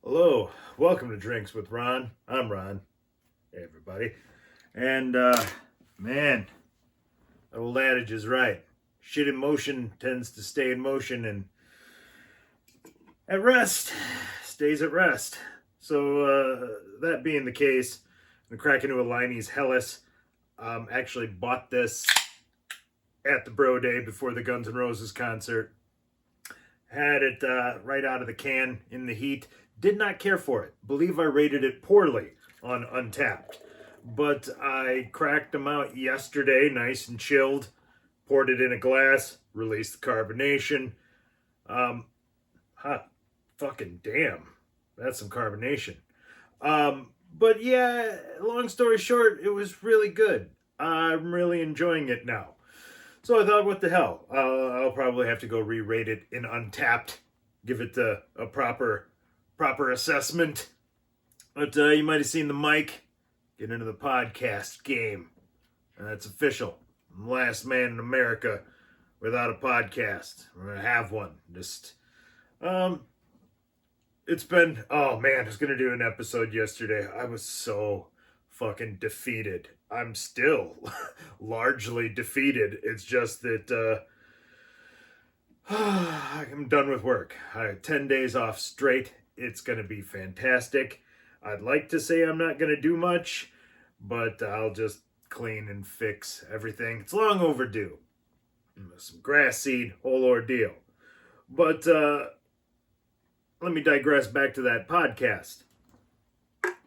Hello, welcome to Drinks with Ron. I'm Ron. Hey, everybody. And, man, the old adage is right. Shit in motion tends to stay in motion, and at rest stays at rest. So, that being the case, I'm cracking into a Liney's Hellas. Actually bought this at the Bro Day before the Guns N' Roses concert. Had it right out of the can in the heat. Did not care for it. Believe I rated it poorly on Untapped. But I cracked them out yesterday, nice and chilled. Poured it in a glass, released the carbonation. Hot fucking damn. That's some carbonation. But yeah, long story short, it was really good. I'm really enjoying it now. So I thought, what the hell? I'll probably have to go re-rate it in Untapped, give it a proper assessment. But you might have seen the mic get into the podcast game. And that's official. I'm the last man in America without a podcast. I'm gonna have one. It's been, oh man, I was gonna do an episode yesterday. I was so fucking defeated. I'm still largely defeated. It's just that I'm done with work. I had 10 days off straight. It's going to be fantastic. I'd like to say I'm not going to do much, but I'll just clean and fix everything. It's long overdue. Some grass seed, whole ordeal. But let me digress back to that podcast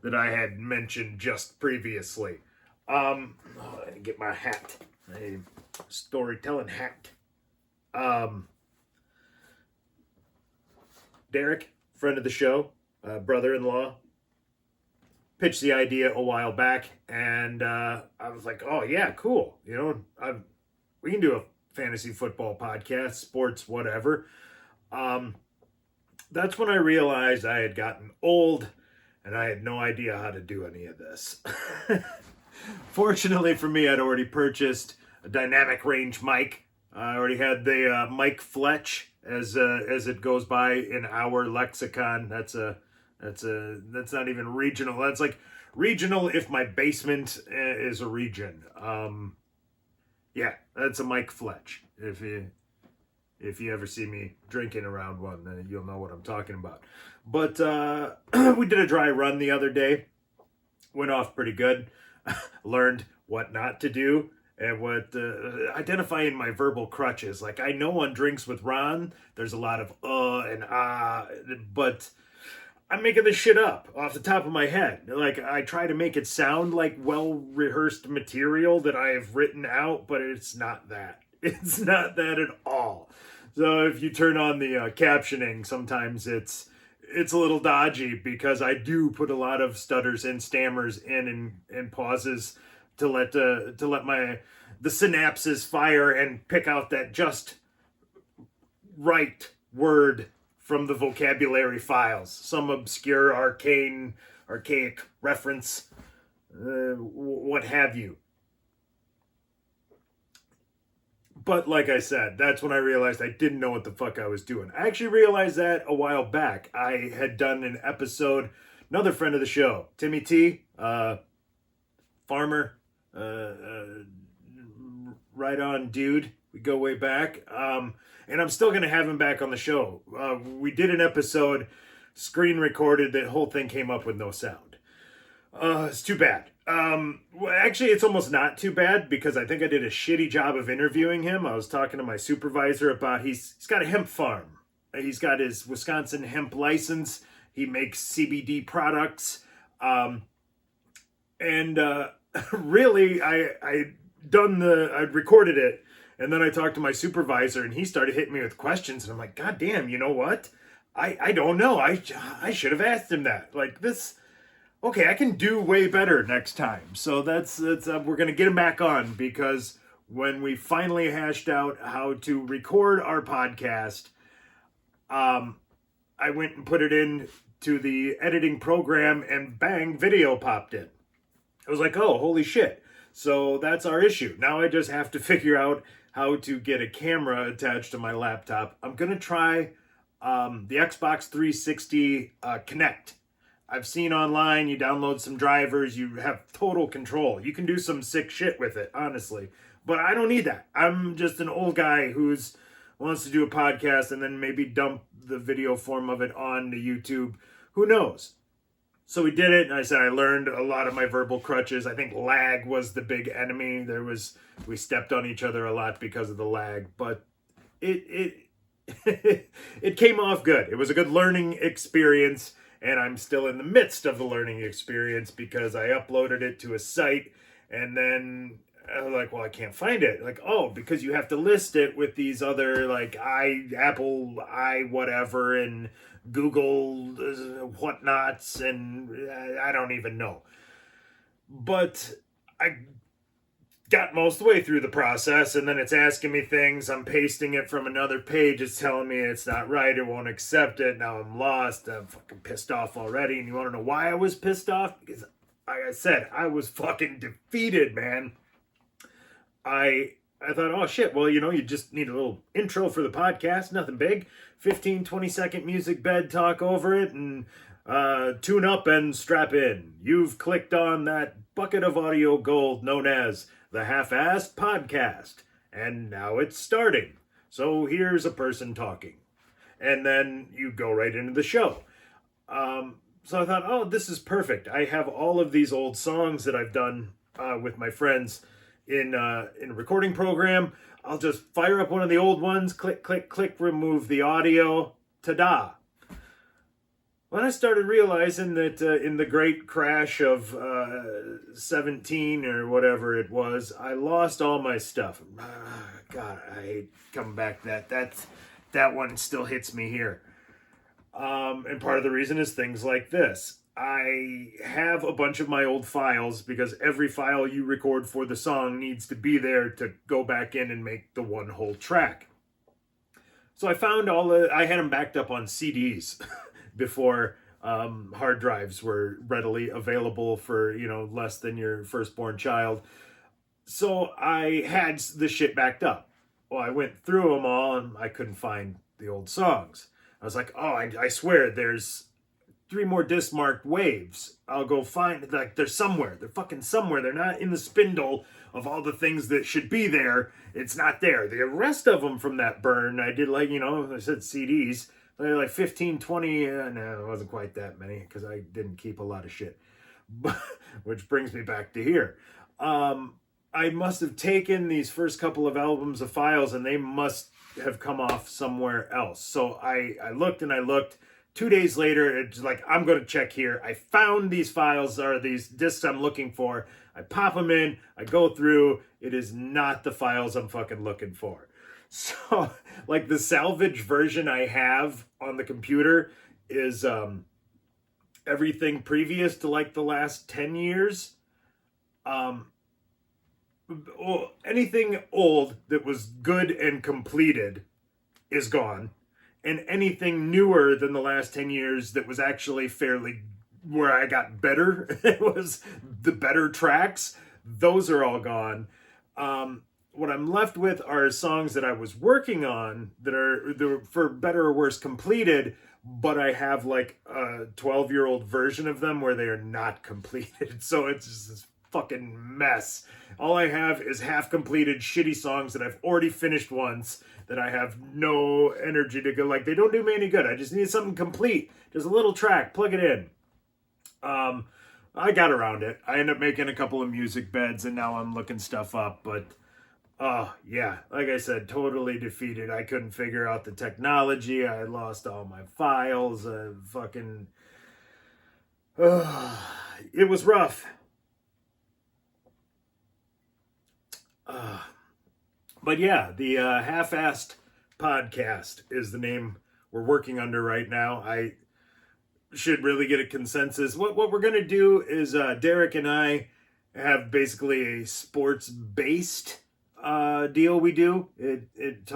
that I had mentioned just previously. I get my hat, a storytelling hat. Derek, friend of the show, brother-in-law, pitched the idea a while back, and I was like, oh yeah, cool. You know, we can do a fantasy football podcast, sports, whatever. That's when I realized I had gotten old, and I had no idea how to do any of this. Fortunately for me, I'd already purchased a dynamic range mic. I already had the Mike Fletch, as it goes by in our lexicon. That's not even regional. That's like regional if my basement is a region. Yeah, that's a Mike Fletch. If you ever see me drinking around one, then you'll know what I'm talking about. But we did a dry run the other day. Went off pretty good. Learned what not to do and what identifying my verbal crutches. Like, I know on Drinks with Ron, there's a lot of and but I'm making this shit up off the top of my head. Like, I try to make it sound like well-rehearsed material that I have written out, but it's not that. It's not that at all. So if you turn on the captioning, sometimes it's a little dodgy because I do put a lot of stutters and stammers in and pauses to let the synapses fire and pick out that just right word from the vocabulary files. Some obscure, archaic reference, what have you. But like I said, that's when I realized I didn't know what the fuck I was doing. I actually realized that a while back. I had done an episode, another friend of the show, Timmy T, farmer, right on dude. We go way back. And I'm still going to have him back on the show. We did an episode, screen recorded, the whole thing came up with no sound. It's too bad. Well, actually, it's almost not too bad because I think I did a shitty job of interviewing him. I was talking to my supervisor about he's got a hemp farm. He's got his Wisconsin hemp license. He makes CBD products. Really, I recorded it, and then I talked to my supervisor, and he started hitting me with questions, and I'm like, God damn, you know what? I don't know. I should have asked him that. Like, this. Okay, I can do way better next time. So that's we're gonna get him back on because when we finally hashed out how to record our podcast, I went and put it in to the editing program, and bang, video popped in. I was like, oh, holy shit! So that's our issue. Now I just have to figure out how to get a camera attached to my laptop. I'm gonna try the Xbox 360 Kinect. I've seen online, you download some drivers, you have total control. You can do some sick shit with it, honestly. But I don't need that. I'm just an old guy who's wants to do a podcast and then maybe dump the video form of it onto YouTube. Who knows? So we did it, and I said I learned a lot of my verbal crutches. I think lag was the big enemy. We stepped on each other a lot because of the lag, but it it came off good. It was a good learning experience, and I'm still in the midst of the learning experience because I uploaded it to a site, and then I was like, well, I can't find it. Like, oh, because you have to list it with these other like Apple, whatever, and Google whatnots, and I don't even know. But I got most of the way through the process, and then it's asking me things. I'm pasting it from another page. It's telling me it's not right. It won't accept it. Now I'm lost. I'm fucking pissed off already. And you want to know why I was pissed off? Because, like I said, I was fucking defeated, man. I thought, oh shit, well, you just need a little intro for the podcast, nothing big. 15, 20-second music bed talk over it, and tune up and strap in. You've clicked on that bucket of audio gold known as the Half-Assed Podcast, and now it's starting. So here's a person talking. And then you go right into the show. So I thought, oh, this is perfect. I have all of these old songs that I've done with my friends in a recording program. I'll just fire up one of the old ones, click, click, click, remove the audio, ta-da. When I started realizing that in the great crash of 17 or whatever it was, I lost all my stuff. God, I hate coming back to that. That one still hits me here. And part of the reason is things like this. I have a bunch of my old files because every file you record for the song needs to be there to go back in and make the one whole track. So I found I had them backed up on CDs before hard drives were readily available for, less than your firstborn child. So I had the shit backed up. Well, I went through them all and I couldn't find the old songs. I was like, oh, I swear there's 3 more disc marked waves. I'll go find, like, they're somewhere. They're fucking somewhere. They're not in the spindle of all the things that should be there. It's not there. The rest of them from that burn, I did I said CDs. They're like 15, 20. No, it wasn't quite that many because I didn't keep a lot of shit. Which brings me back to here. I must have taken these first couple of albums of files and they must have come off somewhere else. So I looked and I looked. 2 days later, it's like, I'm going to check here. I found these files, or these discs I'm looking for. I pop them in. I go through. It is not the files I'm fucking looking for. So, like, the salvage version I have on the computer is everything previous to, like, the last 10 years. Anything old that was good and completed is gone. And anything newer than the last 10 years that was actually fairly, where I got better, it was the better tracks, those are all gone. What I'm left with are songs that I was working on they're for better or worse completed, but I have like a 12-year-old version of them where they are not completed. So it's just this fucking mess. All I have is half-completed shitty songs that I've already finished once that I have no energy to go. Like, they don't do me any good. I just need something complete. Just a little track. Plug it in. I got around it. I ended up making a couple of music beds, and now I'm looking stuff up. But, yeah, like I said, totally defeated. I couldn't figure out the technology. I lost all my files. It was rough. But yeah, the Half-Assed Podcast is the name we're working under right now. I should really get a consensus. What we're going to do is Derek and I have basically a sports-based deal we do. It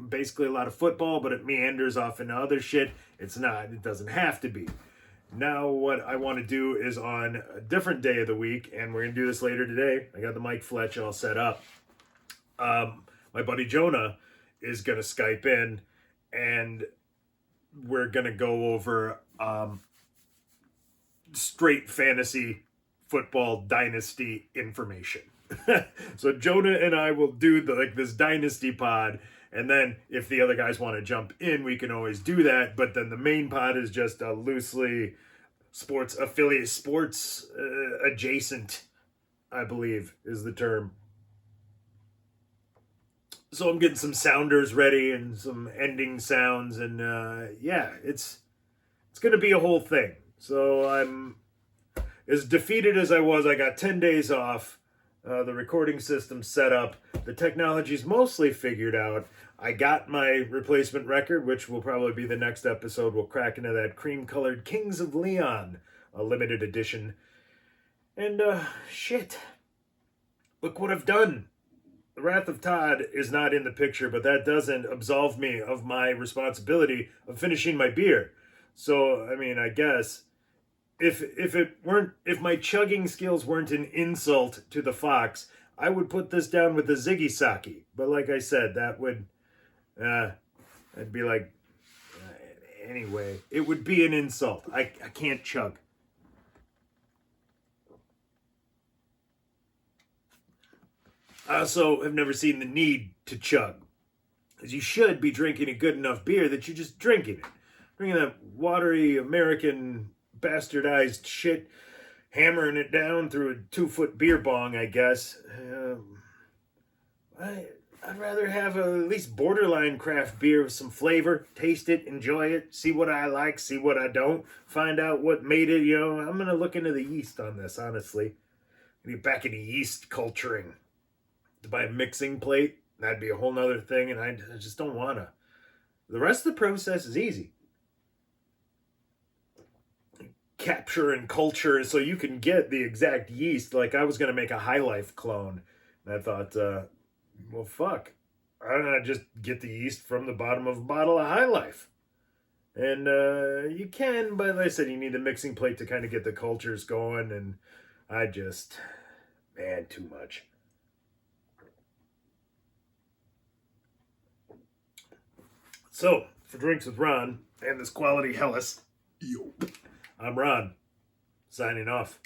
basically a lot of football, but it meanders off into other shit. It doesn't have to be. Now what I want to do is on a different day of the week, and we're going to do this later today. I got the Mike Fletch all set up. My buddy Jonah is going to Skype in and we're gonna go over straight fantasy football dynasty information. So Jonah and I will do this dynasty pod, and then if the other guys want to jump in, we can always do that. But then the main pod is just a loosely sports affiliate, sports adjacent, I believe is the term. So I'm getting some sounders ready and some ending sounds, and yeah, it's gonna be a whole thing. So I'm as defeated as I was. I got 10 days off. The recording system set up. The technology's mostly figured out. I got my replacement record, which will probably be the next episode. We'll crack into that cream-colored Kings of Leon, a limited edition. And, shit. Look what I've done. The Wrath of Todd is not in the picture, but that doesn't absolve me of my responsibility of finishing my beer. So, I mean, I guess if my chugging skills weren't an insult to the Fox, I would put this down with the Ziggy Saki. But like I said, that would, I'd be like, anyway, it would be an insult. I can't chug. I also have never seen the need to chug. Because you should be drinking a good enough beer that you're just drinking it. Drinking that watery American bastardized shit, hammering it down through a 2-foot beer bong, I guess. I'd rather have at least borderline craft beer with some flavor, taste it, enjoy it, see what I like, see what I don't, find out what made it, I'm going to look into the yeast on this, honestly. Get back into yeast culturing. To buy a mixing plate, that'd be a whole nother thing, and I just don't want to. The rest of the process is easy. Capture and culture so you can get the exact yeast. Like I was going to make a High Life clone, and I thought, well, fuck. Why don't I just get the yeast from the bottom of a bottle of High Life? And you can, but like I said, you need a mixing plate to kind of get the cultures going, and I just, man, too much. So, for Drinks with Ron and this quality Hellas, I'm Ron, signing off.